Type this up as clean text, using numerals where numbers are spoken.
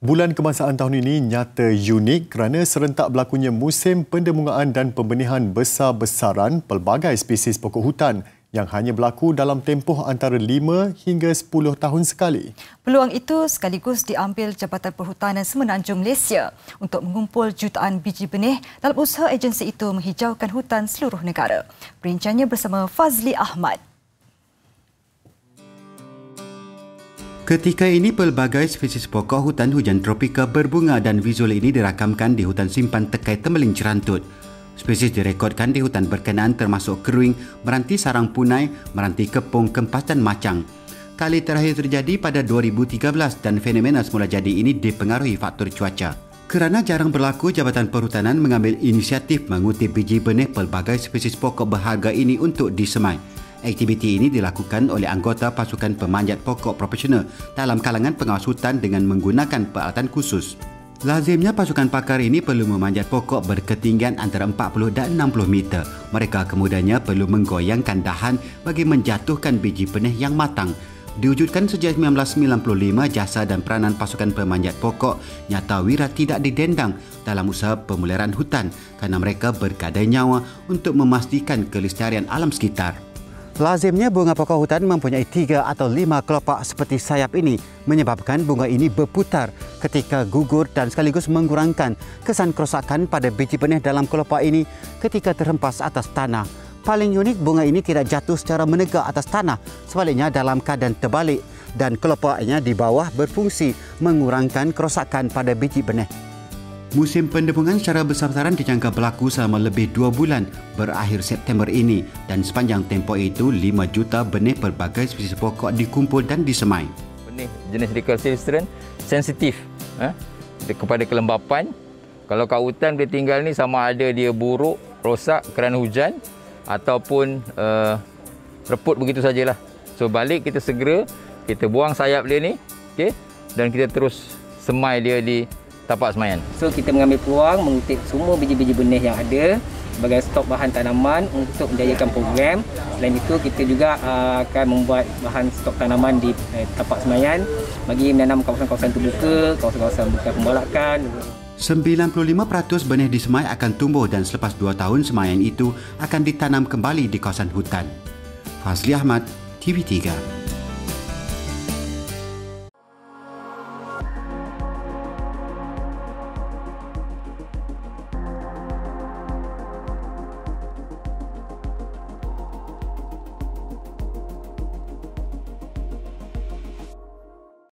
Bulan kebangsaan tahun ini nyata unik kerana serentak berlakunya musim pendemungaan dan pembenihan besar-besaran pelbagai spesies pokok hutan yang hanya berlaku dalam tempoh antara 5 hingga 10 tahun sekali. Peluang itu sekaligus diambil Jabatan Perhutanan Semenanjung Malaysia untuk mengumpul jutaan biji benih dalam usaha agensi itu menghijaukan hutan seluruh negara. Perinciannya bersama Fazli Ahmad. Ketika ini pelbagai spesies pokok hutan hujan tropika berbunga dan visual ini dirakamkan di hutan simpan Tekai Temeling Cerantut. Spesies direkodkan di hutan berkenaan termasuk keruing, meranti sarang punai, meranti kepung, kempas dan macang. Kali terakhir terjadi pada 2013 dan fenomena semula jadi ini dipengaruhi faktor cuaca. Kerana jarang berlaku, Jabatan Perhutanan mengambil inisiatif mengutip biji benih pelbagai spesies pokok berharga ini untuk disemai. Aktiviti ini dilakukan oleh anggota pasukan pemanjat pokok profesional dalam kalangan pengawas hutan dengan menggunakan peralatan khusus. Lazimnya pasukan pakar ini perlu memanjat pokok berketinggian antara 40 dan 60 meter. Mereka kemudiannya perlu menggoyangkan dahan bagi menjatuhkan biji benih yang matang. Diwujudkan sejak 1995, jasa dan peranan pasukan pemanjat pokok nyata wira tidak didendang dalam usaha pemeliharaan hutan kerana mereka bergadai nyawa untuk memastikan kelestarian alam sekitar. Lazimnya bunga pokok hutan mempunyai 3 atau 5 kelopak seperti sayap ini menyebabkan bunga ini berputar ketika gugur dan sekaligus mengurangkan kesan kerosakan pada biji benih dalam kelopak ini ketika terhempas atas tanah. Paling unik, bunga ini tidak jatuh secara menegak atas tanah, sebaliknya dalam keadaan terbalik dan kelopaknya di bawah berfungsi mengurangkan kerosakan pada biji benih. Musim pendemungan secara besar-besaran dijangka berlaku selama lebih 2 bulan berakhir September ini dan sepanjang tempoh itu 5 juta benih pelbagai spesies pokok dikumpul dan disemai. Benih jenis recalcitrant sensitif kepada kelembapan. Kalau kat hutan dia tinggal ni sama ada dia buruk, rosak kerana hujan ataupun reput begitu sajalah. So balik kita segera kita buang sayap dia ni, okey, dan kita terus semai dia di tapak semaian. So kita mengambil peluang mengutip semua biji-biji benih yang ada sebagai stok bahan tanaman untuk menjayakan program. Selain itu kita juga akan membuat bahan stok tanaman di tapak semaian bagi menanam kawasan-kawasan terbuka, kawasan-kawasan bukan pembalakan. 95% benih di semai akan tumbuh dan selepas 2 tahun semaian itu akan ditanam kembali di kawasan hutan. Fazli Ahmad, TV3.